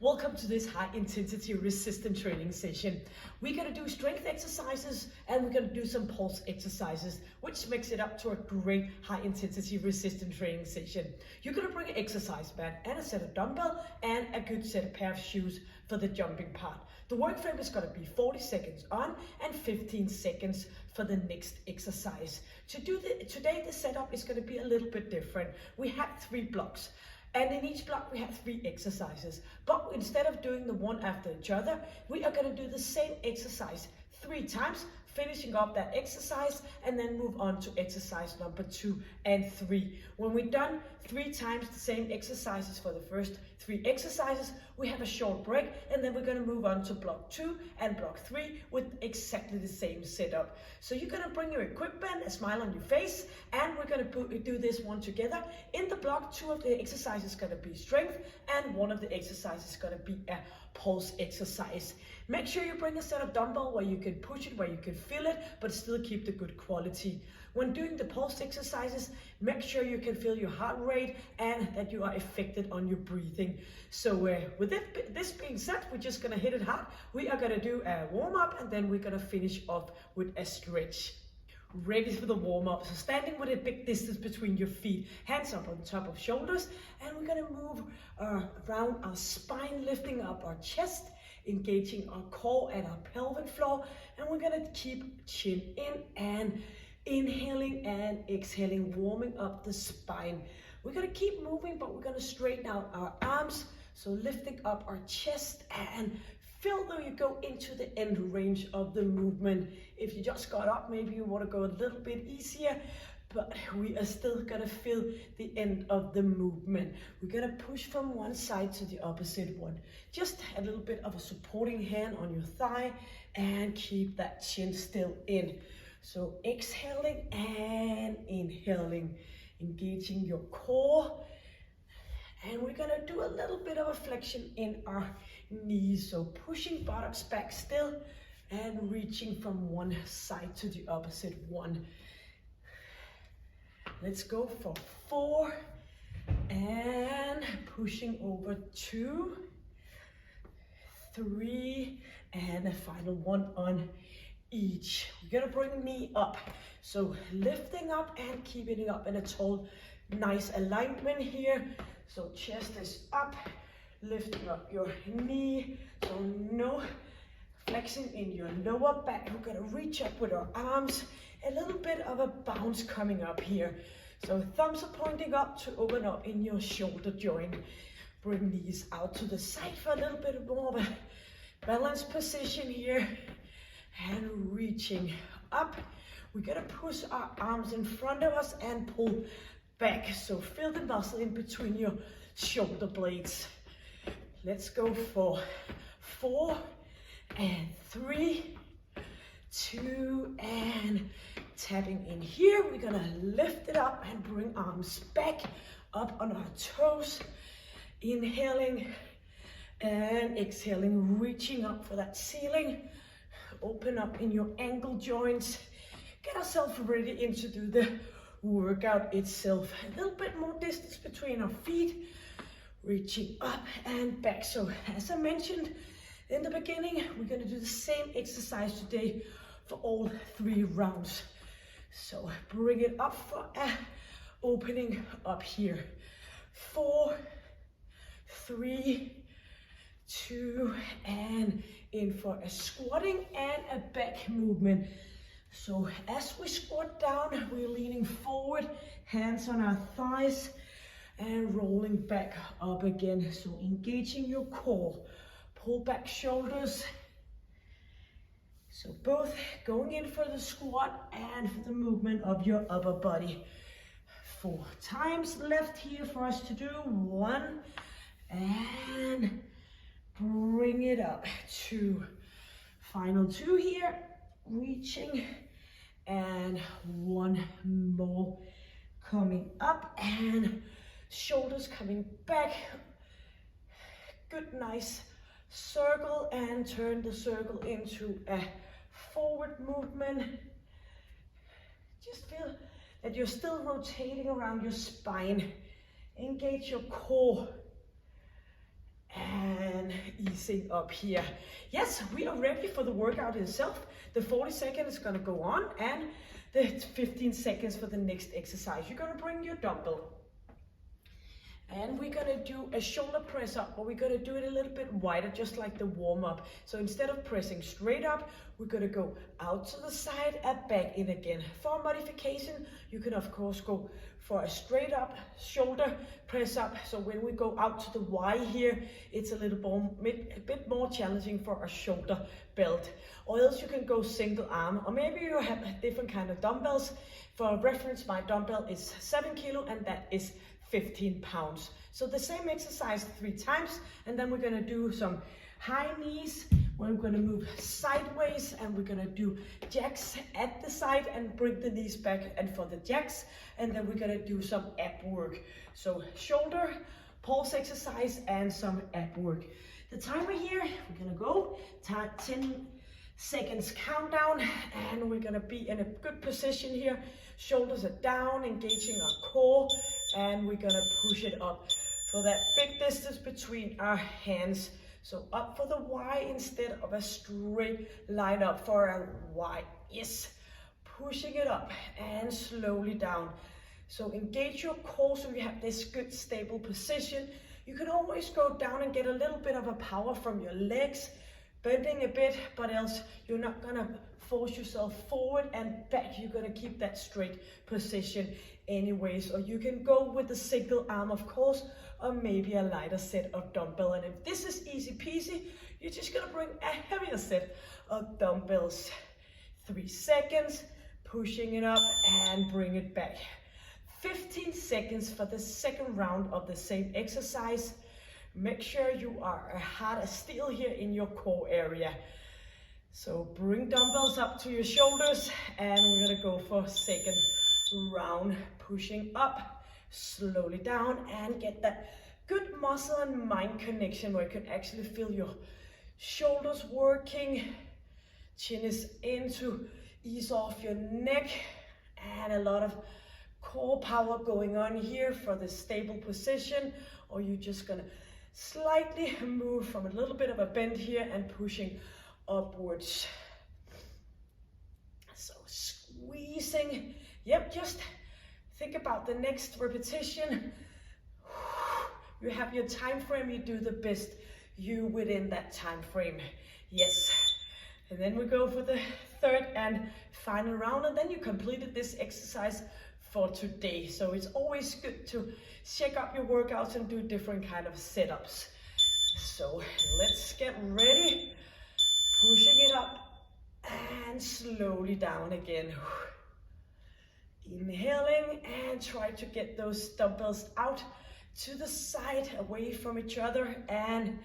Welcome to this high intensity resistance training session. We're going to do strength exercises and we're going to do some pulse exercises, which makes it up to a great high intensity resistance training session. You're going to bring an exercise mat and a set of dumbbell and a good pair of shoes for the jumping part. The work frame is going to be 40 seconds on and 15 seconds for the next exercise. Today the setup is going to be a little bit different. We have 3 blocks. And in each block we have 3 exercises. But instead of doing the one after each other, we are going to do the same exercise 3 times, finishing up that exercise and then move on to exercise number 2 and 3. When we're done 3 times the same exercises for the first 3 exercises, we have a short break and then we're going to move on to block 2 and block 3 with exactly the same setup. So you're going to bring your equipment, a smile on your face, and we're going to do this one together. In the block, 2 of the exercises is going to be strength and 1 of the exercises is going to be a pulse exercise. Make sure you bring a set of dumbbell where you can push it, where you can feel it, but still keep the good quality. When doing the pulse exercises, make sure you can feel your heart rate and that you are affected on your breathing. So with this being said, we're just gonna hit it hard. We are gonna do a warm up and then we're gonna finish off with a stretch. Ready for the warm up. So standing with a big distance between your feet, hands up on top of shoulders, and we're gonna move around our spine, lifting up our chest, engaging our core and our pelvic floor, and we're gonna keep chin in and inhaling and exhaling, warming up the spine. We're gonna keep moving, but we're gonna straighten out our arms, so lifting up our chest and feel though you go into the end range of the movement. If you just got up, maybe you want to go a little bit easier, but we are still gonna feel the end of the movement. We're gonna push from one side to the opposite one. Just a little bit of a supporting hand on your thigh and keep that chin still in. So exhaling and inhaling, engaging your core. And we're gonna do a little bit of a flexion in our knees. So pushing bottoms back still and reaching from one side to the opposite one. Let's go for 4 and pushing over 2, 3, and a final one on each. We're gonna bring knee up. So lifting up and keeping it up in a tall, nice alignment here. So chest is up, lifting up your knee. So no flexing in your lower back. We're gonna reach up with our arms. A little bit of a bounce coming up here. So thumbs are pointing up to open up in your shoulder joint. Bring knees out to the side for a little bit more of a balanced position here. And reaching up. We're gonna push our arms in front of us and pull back. So feel the muscle in between your shoulder blades. Let's go for 4 and 3, 2, and tapping in here. We're gonna lift it up and bring arms back up on our toes. Inhaling and exhaling, reaching up for that ceiling. Open up in your ankle joints. Get ourselves ready in to do the workout itself. A little bit more distance between our feet. Reaching up and back. So as I mentioned in the beginning, we're going to do the same exercise today for all 3 rounds. So bring it up for a opening up here. 4, 3, 2, and in for a squatting and a back movement. So as we squat down, we're leaning forward, hands on our thighs, and rolling back up again. So engaging your core, pull back shoulders. So both going in for the squat and for the movement of your upper body. 4 times left here for us to do. 1, and bring it up. 2, final 2 here, reaching, and 1 more coming up, and shoulders coming back. Good, nice circle, and turn the circle into a forward movement. Just feel that you're still rotating around your spine. Engage your core and easing up here. Yes, we are ready for the workout itself. The 40 seconds is gonna go on, and the 15 seconds for the next exercise. You're gonna bring your dumbbell. And we're gonna do a shoulder press up, but we're gonna do it a little bit wider, just like the warm up. So instead of pressing straight up, we're gonna go out to the side and back in again. For a modification, you can of course go for a straight up shoulder press up. So when we go out to the Y here, it's a bit more challenging for a shoulder belt. Or else you can go single arm, or maybe you have a different kind of dumbbells. For reference, my dumbbell is 7 kilo and that is 15 pounds. So the same exercise 3 times, and then we're gonna do some high knees. We're gonna move sideways, and we're gonna do jacks at the side and bring the knees back, and for the jacks, and then we're gonna do some ab work. So shoulder, pulse exercise, and some ab work. The timer here, we're gonna go 10 seconds countdown, and we're gonna be in a good position here. Shoulders are down, engaging our core, and we're gonna push it up for that big distance between our hands. So up for the Y instead of a straight line up for a Y. Yes, pushing it up and slowly down. So engage your core so you have this good stable position. You can always go down and get a little bit of a power from your legs, bending a bit, but else you're not gonna force yourself forward and back. You're gonna keep that straight position anyways. Or you can go with the single arm, of course, or maybe a lighter set of dumbbell. And if this is easy peasy, you're just gonna bring a heavier set of dumbbells. 3 seconds, pushing it up and bring it back. 15 seconds for the second round of the same exercise. Make sure you are hard as steel here in your core area. So bring dumbbells up to your shoulders, and we're gonna go for second round, pushing up, slowly down, and get that good muscle and mind connection where you can actually feel your shoulders working, chin is in to ease off your neck, and a lot of core power going on here for the stable position. Or you're just gonna slightly move from a little bit of a bend here and pushing upwards. So squeezing. Yep, just think about the next repetition. You have your time frame, you do the best you within that time frame. Yes. And then we go for the third and final round, and then you completed this exercise for today. So it's always good to check up your workouts and do different kind of setups. So let's get ready. Pushing it up and slowly down again. Inhaling, and try to get those dumbbells out to the side, away from each other. And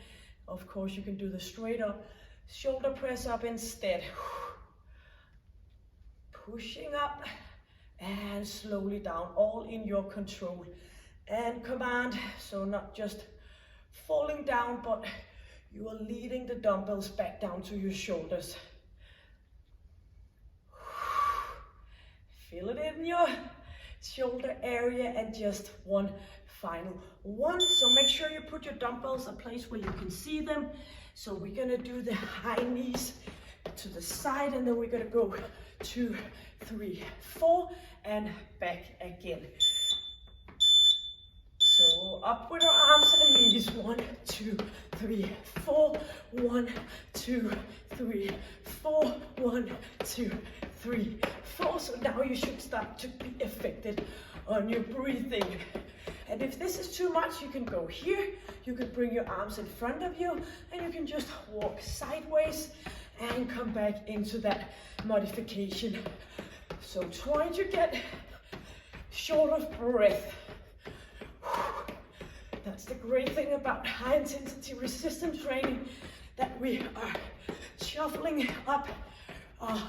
of course you can do the straight up shoulder press up instead. Pushing up and slowly down, all in your control and command. So not just falling down, but you are leading the dumbbells back down to your shoulders. Feel it in your shoulder area, and just one final one. So make sure you put your dumbbells a place where you can see them. So we're gonna do the high knees to the side, and then we're gonna go 2, 3, 4, and back again. So up with our arms and knees. 1, 2, 3, 4. 1, 2, 3, 4. 1, 2, 3, 4. So now you should start to be affected on your breathing. And if this is too much, you can go here. You can bring your arms in front of you, and you can just walk sideways and come back into that modification. So trying to get short of breath. That's the great thing about high intensity resistance training, that we are shuffling up our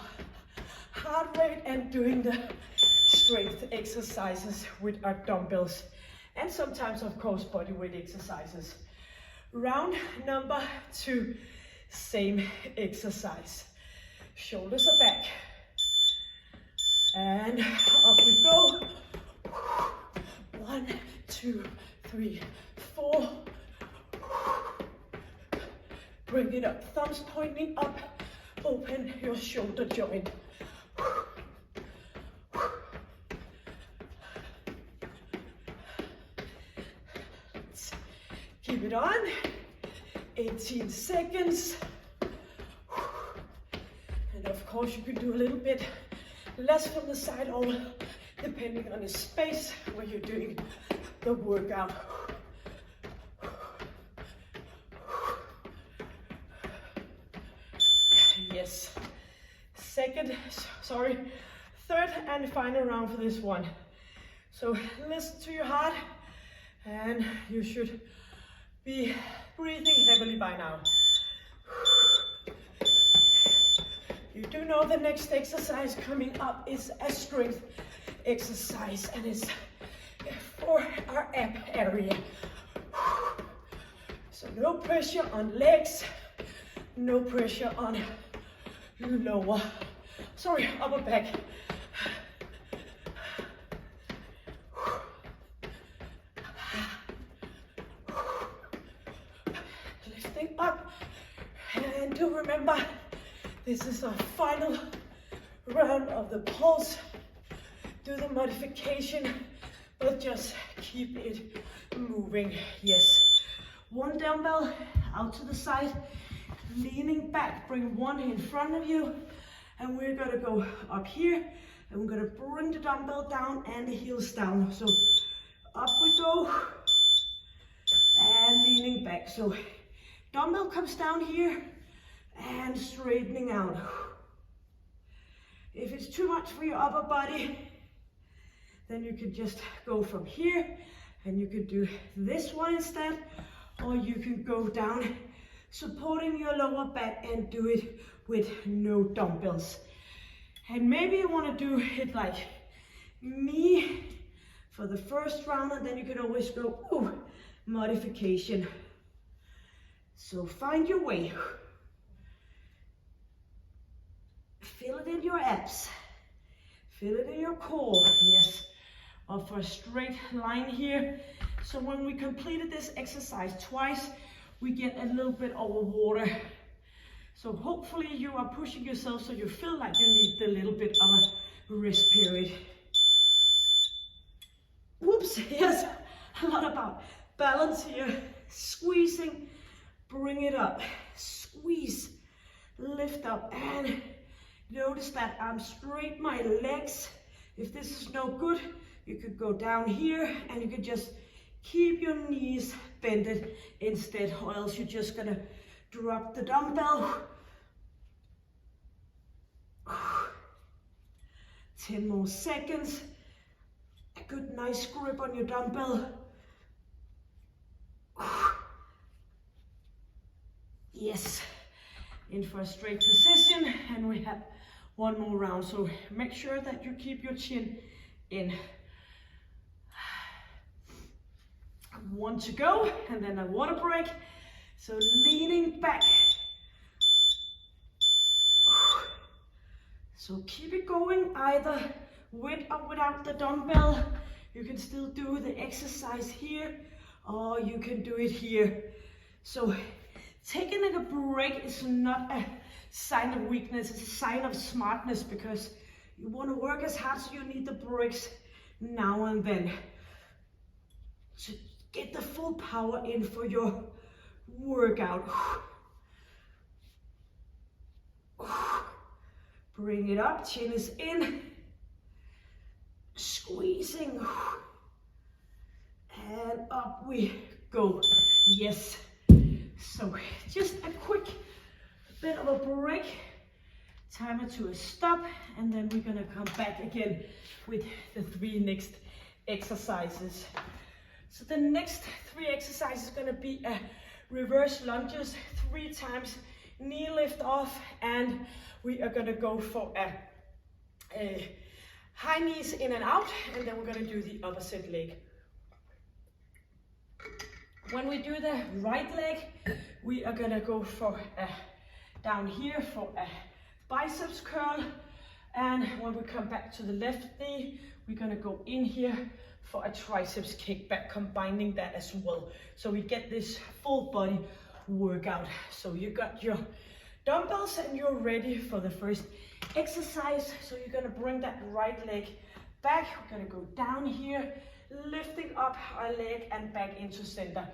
heart rate and doing the strength exercises with our dumbbells, and sometimes of course body weight exercises. Round number 2, same exercise. Shoulders are back, and up we go. 1, 2, 3, 4. Bring it up, thumbs pointing up. Open your shoulder joint. Keep it on. 18 seconds. And of course you can do a little bit less from the side, or depending on the space where you're doing the workout. Yes. Third and final round for this one. So listen to your heart, and you should be breathing heavily by now. You do know the next exercise coming up is a strength exercise, and it's for our ab area. So no pressure on legs, no pressure on upper back. Lifting up, and do remember, this is our final round of the pulse. Do the modification, but just keep it moving. Yes. One dumbbell out to the side, leaning back, bring one in front of you, and we're gonna go up here, and we're gonna bring the dumbbell down and the heels down. So up we go, and leaning back. So dumbbell comes down here, and straightening out. If it's too much for your upper body, then you can just go from here, and you could do this one instead, or you can go down supporting your lower back and do it with no dumbbells. And maybe you want to do it like me for the first round, and then you can always go modification. So find your way. Feel it in your abs. Feel it in your core. Yes. Or for a straight line here. So when we completed this exercise twice, we get a little bit over water. So hopefully you are pushing yourself so you feel like you need a little bit of a rest period. Whoops, yes, a lot about balance here. Squeezing, bring it up, squeeze, lift up, and notice that I'm straight my legs. If this is no good, you could go down here, and you could just keep your knees bended instead, or else you're just gonna drop the dumbbell. 10 more seconds. A good nice grip on your dumbbell. Yes, in for a straight position, and we have one more round. So make sure that you keep your chin in. 1 to go, and then a water break. So leaning back. So keep it going either with or without the dumbbell. You can still do the exercise here, or you can do it here. So taking a break is not a sign of weakness, it's a sign of smartness, because you want to work as hard, so you need the breaks now and then to get the full power in for your workout. Bring it up, chin is in, squeezing, and up we go. Yes. So just a quick bit of a break, timer to a stop, and then we're gonna come back again with the 3 next exercises. So the next 3 exercises is gonna be a reverse lunges 3 times, knee lift off, and we are gonna go for a high knees in and out, and then we're gonna do the opposite leg. When we do the right leg, we are gonna go for down here for a biceps curl, and when we come back to the left knee, we're gonna go in here for a triceps kickback, combining that as well. So we get this full body workout. So you got your dumbbells and you're ready for the first exercise. So you're gonna bring that right leg back. We're gonna go down here, lifting up our leg and back into center.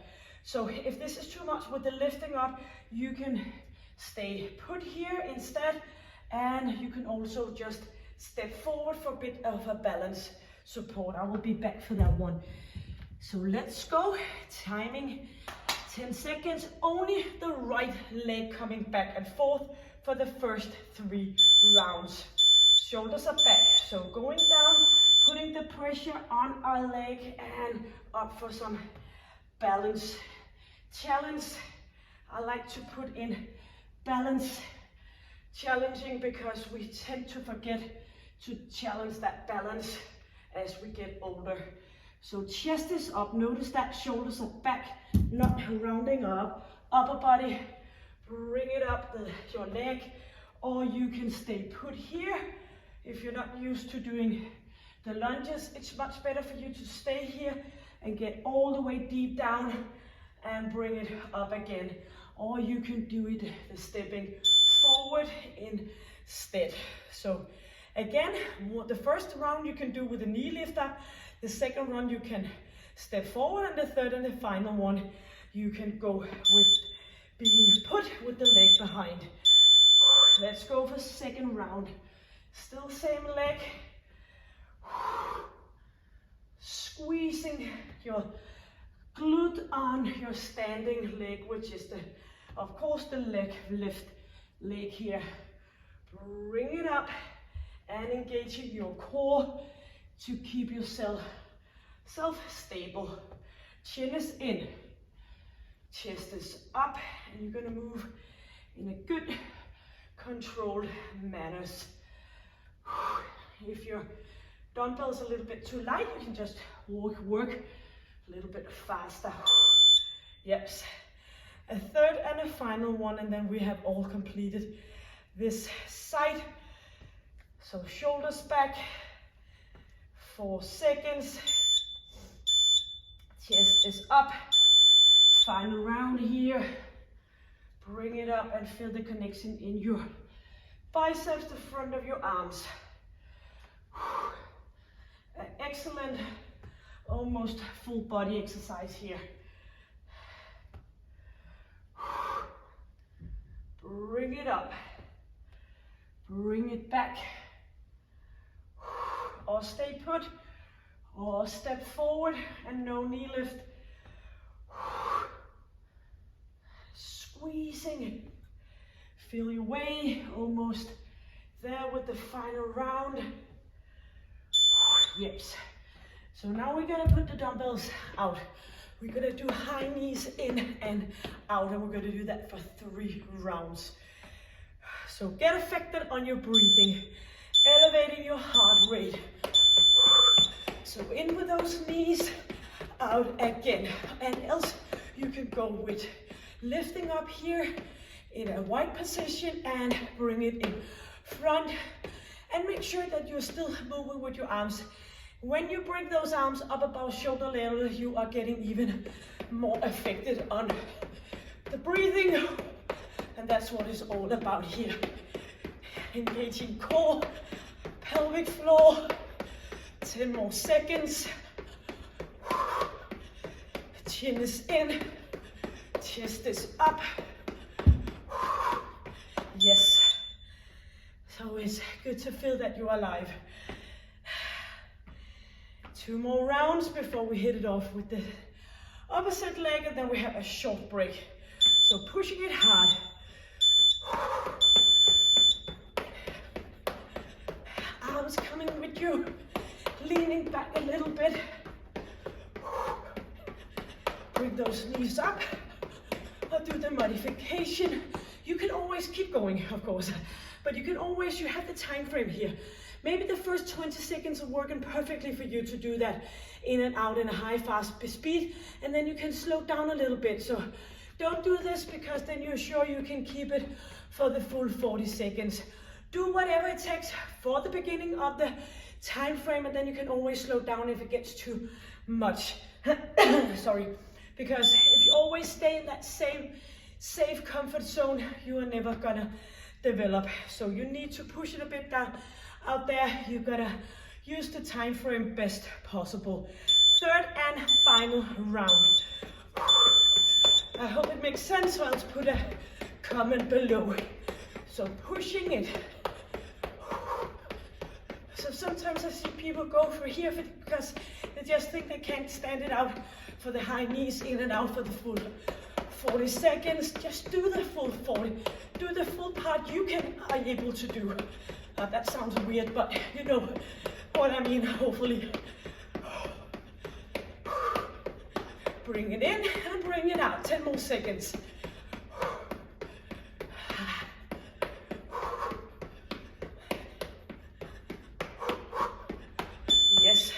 So if this is too much with the lifting up, you can stay put here instead, and you can also just step forward for a bit of a balance support. I will be back for that one. So let's go. Timing 10 seconds. Only the right leg coming back and forth for the first 3 rounds. Shoulders are back. So going down, putting the pressure on our leg and up for some balance challenge. I like to put in balance challenging because we tend to forget to challenge that balance as we get older. So chest is up, notice that shoulders are back, not rounding up. Upper body, bring it up your leg, or you can stay put here. If you're not used to doing the lunges, it's much better for you to stay here and get all the way deep down and bring it up again. Or you can do it the stepping forward instead. So again, the first round you can do with a knee lifter. The second round you can step forward, and the third and the final one you can go with being put with the leg behind. Let's go for second round. Still same leg. Squeezing your glute on your standing leg, which is of course the leg lift leg here. Bring it up and engaging your core to keep yourself stable. Chin is in, chest is up, and you're gonna move in a good controlled manner. If your dumbbell's a little bit too light, you can just work a little bit faster. Yep. A third and a final one, and then we have all completed this side. So shoulders back, 4 seconds. Chest is up. Final round here. Bring it up and feel the connection in your biceps, the front of your arms. Excellent, almost full body exercise here. Bring it up, bring it back, or stay put, or step forward and no knee lift. Squeezing, feel your way, almost there with the final round. Yes. So now we're gonna put the dumbbells out. We're gonna do high knees in and out, and we're gonna do that for 3 rounds. So get affected on your breathing, elevating your heart rate. So in with those knees, out again. And else you can go with lifting up here in a wide position and bring it in front. And make sure that you're still moving with your arms. When you bring those arms up above shoulder level, you are getting even more affected on the breathing. And that's what it's all about here. Engaging core, pelvic floor. 10 more seconds. Chin is in, chest is up. Yes. So it's good to feel that you're alive. 2 more rounds before we hit it off with the opposite leg, and then we have a short break. So pushing it hard. Arms coming with you, leaning back a little bit. Bring those knees up. I'll do the modification. You can always keep going, of course, but you have the time frame here. Maybe the first 20 seconds are working perfectly for you to do that in and out in a high, fast speed, and then you can slow down a little bit. So don't do this because then you're sure you can keep it for the full 40 seconds. Do whatever it takes for the beginning of the time frame, and then you can always slow down if it gets too much. Sorry, because if you always stay in that same safe comfort zone, you are never gonna develop. So you need to push it a bit down out there. You gotta use the time frame best possible. Third and final round. I hope it makes sense, so I'll put a comment below. So pushing it. So sometimes I see people go for here because they just think they can't stand it out for the high knees, in and out for the full 40 seconds. Just do the full 40. Do the full part you are able to do. That sounds weird, but you know what I mean, hopefully. Bring it in and bring it out. 10 more seconds. Yes.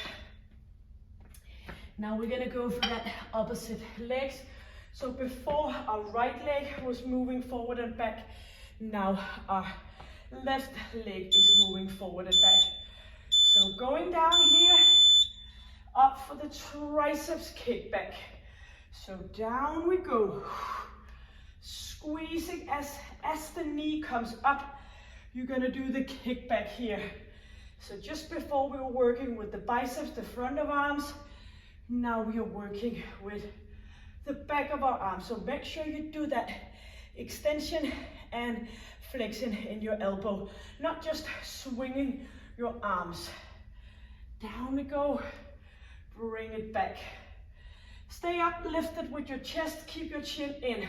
Now we're gonna go for that opposite legs. So before our right leg was moving forward and back, now our left leg is moving forward and back. So going down here, up for the triceps kickback. So down we go. Squeezing as the knee comes up, you're gonna do the kickback here. So just before we were working with the biceps, the front of arms, now we are working with the back of our arms. So make sure you do that extension and flexion in your elbow, not just swinging your arms. Down we go, bring it back. Stay uplifted with your chest, keep your chin in.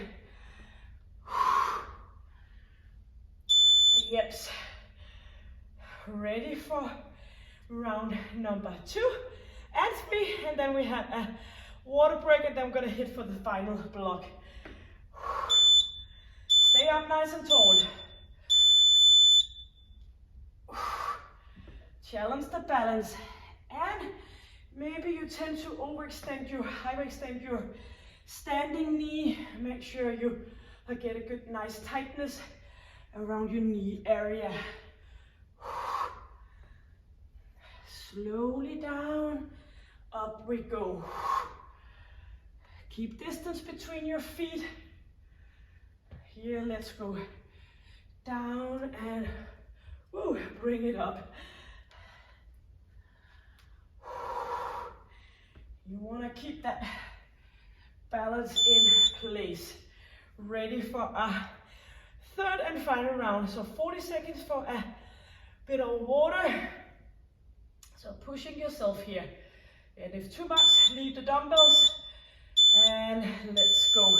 Yes. Ready for round number 2 and 3, and then we have a water break, and then I'm gonna hit for the final block. Stay up nice and tall. Challenge the balance, and maybe you tend to hyperextend your standing knee. Make sure you get a good, nice tightness around your knee area. Slowly down, up we go. Keep distance between your feet. Here, let's go down and bring it up. You want to keep that balance in place. Ready for a third and final round. So 40 seconds for a bit of water. So pushing yourself here. And if too much, leave the dumbbells and let's go.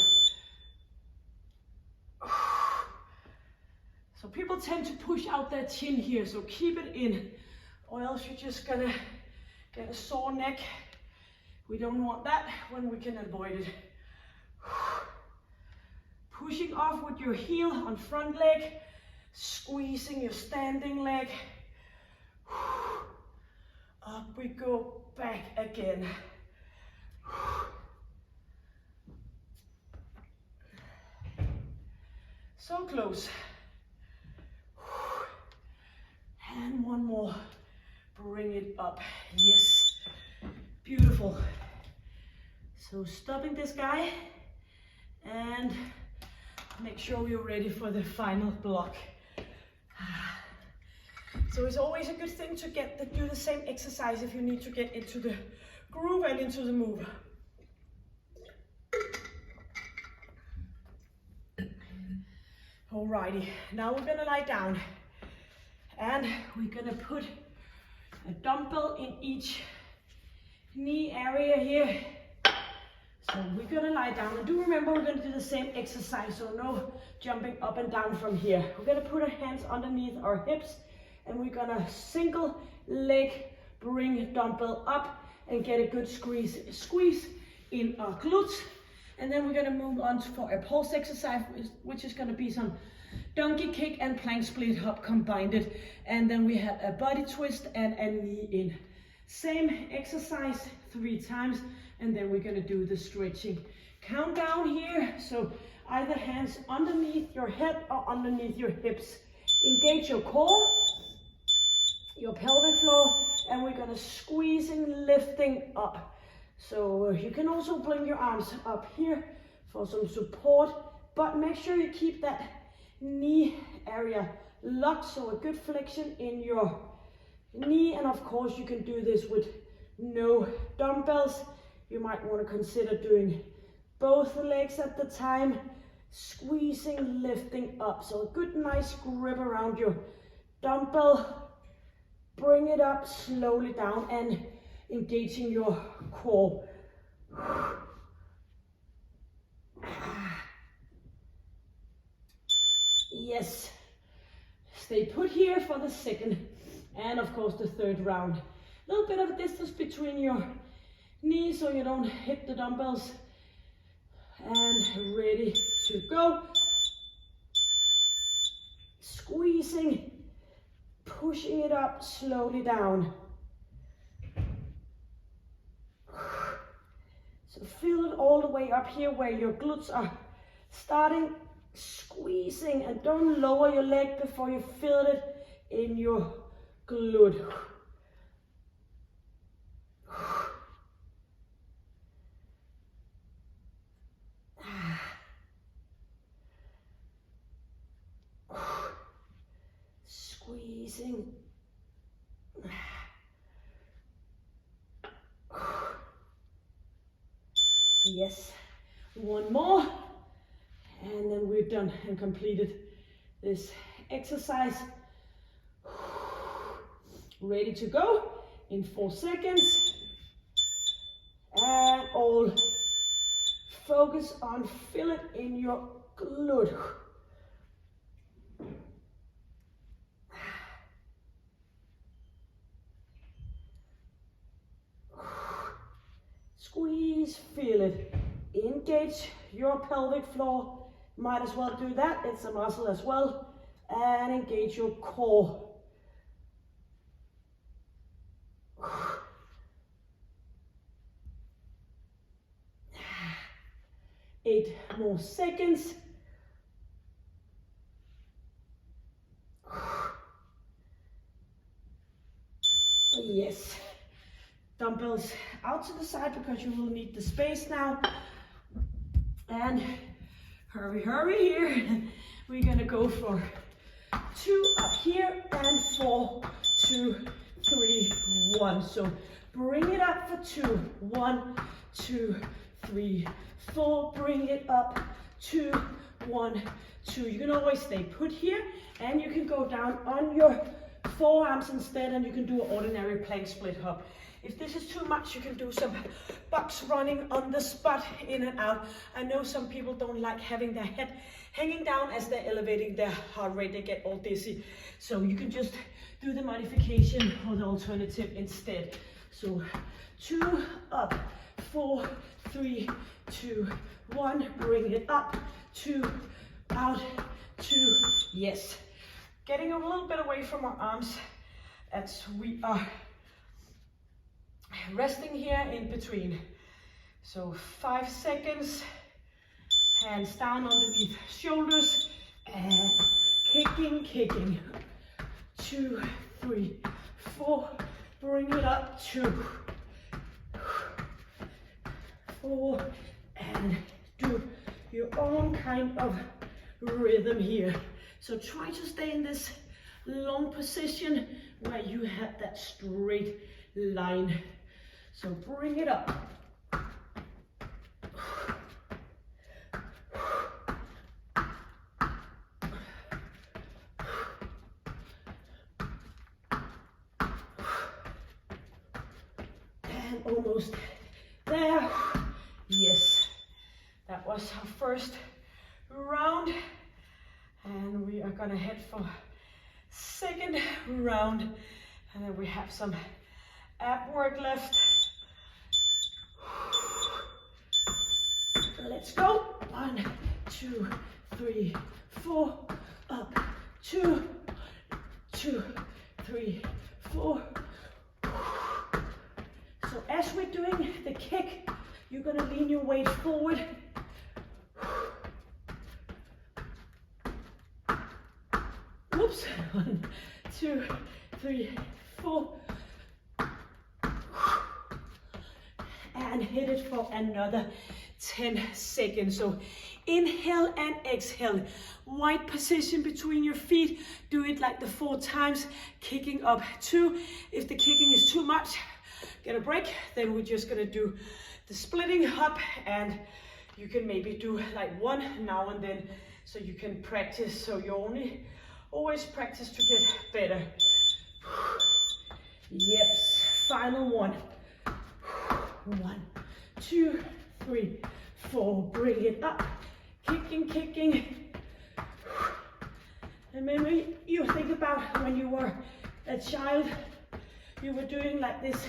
So people tend to push out their chin here, so keep it in, or else you're just gonna get a sore neck. We don't want that when we can avoid it. Pushing off with your heel on front leg, squeezing your standing leg. Up we go, back again. So close. And one more. Bring it up. Yes. Beautiful. So stopping this guy and make sure you're ready for the final block. So it's always a good thing to do the same exercise if you need to get into the groove and into the move. Alrighty, now we're gonna lie down and we're gonna put a dumbbell in each knee area here. So we're gonna lie down, and do remember we're gonna do the same exercise, so no jumping up and down from here. We're gonna put our hands underneath our hips and we're gonna single leg bring dumbbell up and get a good squeeze in our glutes. And then we're gonna move on for a pulse exercise, which is gonna be some donkey kick and plank split hop combined. And then we have a body twist and a knee in. Same exercise 3 times, and then we're gonna do the stretching. Count down here, so either hands underneath your head or underneath your hips. Engage your core, your pelvic floor, and we're gonna squeezing, lifting up. So you can also bring your arms up here for some support but make sure you keep that knee area locked, so a good flexion in your knee. And of course you can do this with no dumbbells. You might want to consider doing both legs at the time, squeezing, lifting up. So a good nice grip around your dumbbell. Bring it up, slowly down, and engaging your core. Yes. Stay put here for the second and of course the third round. A little bit of a distance between your knees so you don't hit the dumbbells. And ready to go. Squeezing, pushing it up, slowly down. So feel it all the way up here where your glutes are starting, squeezing, and don't lower your leg before you feel it in your glute. Squeezing. Yes, one more, and then we're done and completed this exercise. Ready to go in 4 seconds, and all focus on feel it in your glute. Squeeze, feel it. Engage your pelvic floor. Might as well do that, it's a muscle as well. And engage your core. 8 more seconds. Yes. Dumbbells out to the side because you will need the space now. And hurry, hurry here. We're gonna go for 2 up here and 4, 2, 3, 1. So bring it up for 2, 1, 2, 3, 4. Bring it up, 2, 1, 2. You can always stay put here, and you can go down on your forearms instead, and you can do an ordinary plank split hop. If this is too much, you can do some box running on the spot, in and out. I know some people don't like having their head hanging down as they're elevating their heart rate. They get all dizzy. So you can just do the modification or the alternative instead. So 2 up, 4, 3, 2, 1. Bring it up, 2, out, 2. Yes. Getting a little bit away from our arms as we are resting here in between. So 5 seconds, hands down underneath shoulders, and kicking, kicking. 2, 3, 4, bring it up, 2, 4, and do your own kind of rhythm here. So try to stay in this long position where you have that straight line. So bring it up. And almost there. Yes, that was our first round. And we are gonna head for second round. And then we have some ab work left. Let's go. 1, 2, 3, 4. Up. 2, 2, 3, 4. So as we're doing the kick, you're gonna lean your weight forward. Whoops. 1, 2, 3, 4. And hit it for another 10 seconds. So inhale and exhale. Wide position between your feet. Do it like the 4 times. Kicking up 2. If the kicking is too much, get a break. Then we're just gonna do the splitting up, and you can maybe do like 1 now and then, so you can practice. So you always practice to get better. Yes, final 1. 1, 2, 3, 4. Bring it up. Kicking, kicking. And maybe you think about when you were a child, you were doing like this,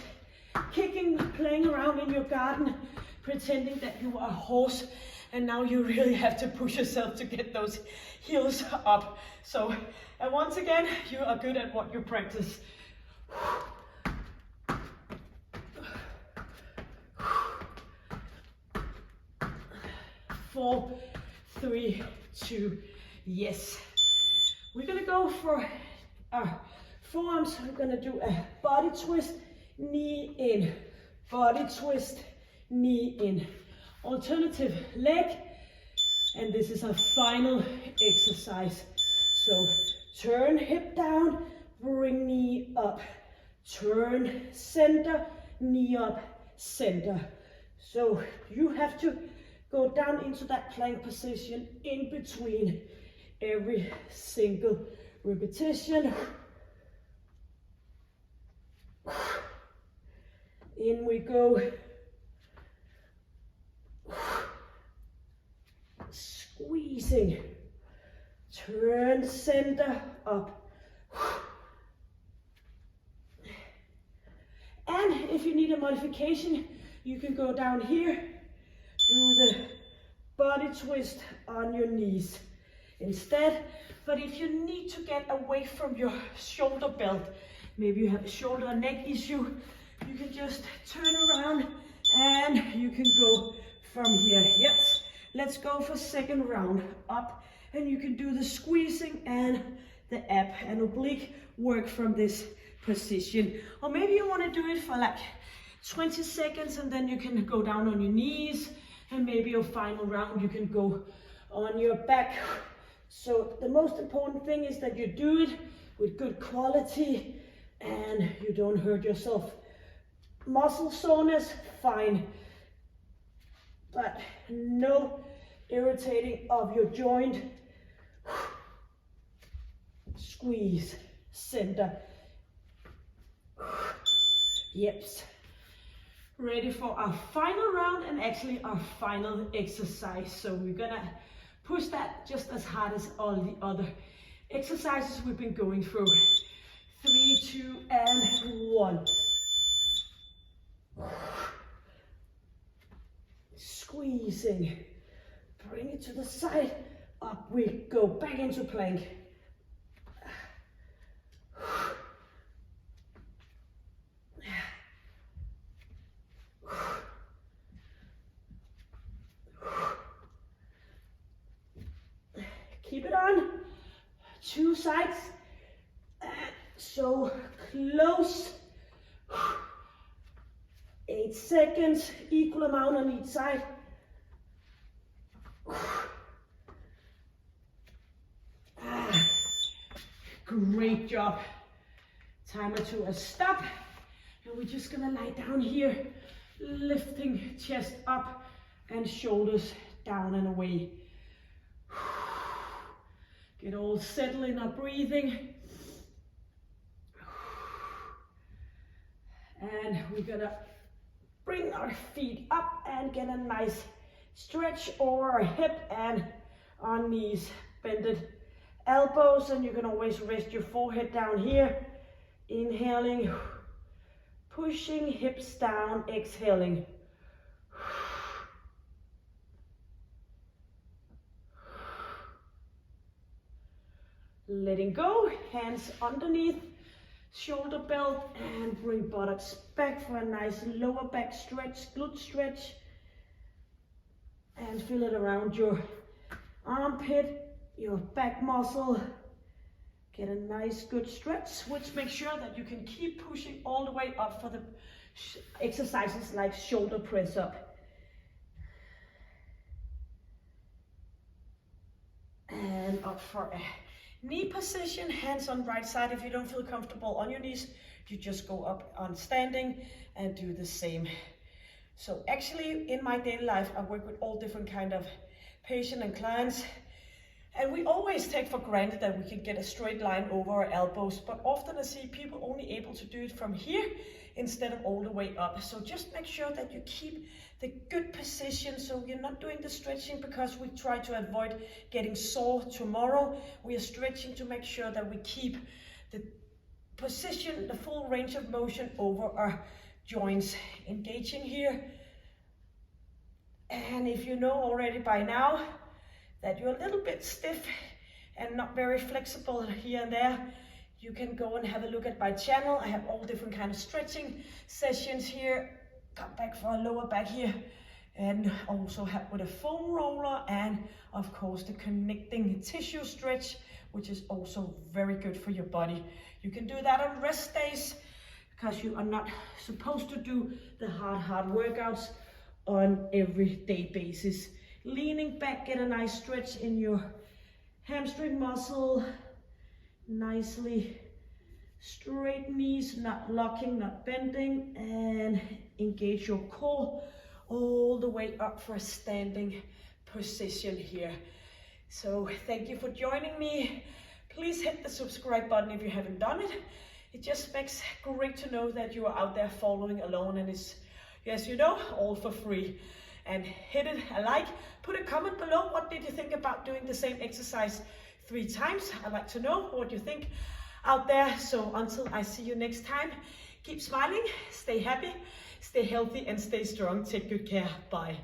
kicking, playing around in your garden, pretending that you were a horse, and now you really have to push yourself to get those heels up. So, and once again, you are good at what you practice. 4, 3, 2, yes. We're gonna go for our forearms. We're gonna do a body twist, knee in, body twist, knee in. Alternative leg, and this is our final exercise. So turn hip down, bring knee up, turn center, knee up, center. So you have to go down into that plank position in between every single repetition. In we go. Squeezing. Turn center up. And if you need a modification, you can go down here, do the body twist on your knees instead. But if you need to get away from your shoulder belt, maybe you have a shoulder or neck issue, you can just turn around and you can go from here. Yes, let's go for second round. Up, and you can do the squeezing and the ab and oblique work from this position. Or maybe you want to do it for like 20 seconds and then you can go down on your knees, and maybe your final round you can go on your back. So the most important thing is that you do it with good quality and you don't hurt yourself. Muscle soreness, fine, but no irritating of your joint. Squeeze, center. Yep. Ready for our final round and actually our final exercise. So we're gonna push that just as hard as all the other exercises we've been going through. 3, 2, and 1. Squeezing. Bring it to the side. Up we go. Back into plank. Keep it on. 2 sides. So close. 8 seconds, equal amount on each side. Great job. Timer to a stop. And we're just gonna lie down here, lifting chest up and shoulders down and away. Get all settled in our breathing. And we're gonna bring our feet up and get a nice stretch over our hip and our knees. Bended elbows, and you can always rest your forehead down here. Inhaling, pushing hips down, exhaling. Letting go, hands underneath shoulder belt, and bring buttocks back for a nice lower back stretch, glute stretch. And feel it around your armpit, your back muscle. Get a nice good stretch, which makes sure that you can keep pushing all the way up for the exercises like shoulder press up. And up for a knee position, hands on right side. If you don't feel comfortable on your knees, you just go up on standing and do the same. So actually in my daily life, I work with all different kind of patients and clients. And we always take for granted that we can get a straight line over our elbows, but often I see people only able to do it from here instead of all the way up. So just make sure that you keep the good position, so you're not doing the stretching because we try to avoid getting sore tomorrow. We are stretching to make sure that we keep the position, the full range of motion over our joints. Engaging here. And if you know already by now that you're a little bit stiff and not very flexible here and there, you can go and have a look at my channel. I have all different kind of stretching sessions here. Come back for a lower back here, and also have with a foam roller, and of course the connecting tissue stretch, which is also very good for your body. You can do that on rest days because you are not supposed to do the hard workouts on everyday basis. Leaning back, get a nice stretch in your hamstring muscle. Nicely straight knees, not locking, not bending, and engage your core all the way up for a standing position here. So thank you for joining me. Please hit the subscribe button if you haven't done it. It just makes great to know that you are out there following along, and it's, yes, you know, all for free. And hit it a like, put a comment below. What did you think about doing the same exercise 3 times? I'd like to know what you think out there. So until I see you next time, keep smiling, stay happy, stay healthy, and stay strong. Take good care. Bye.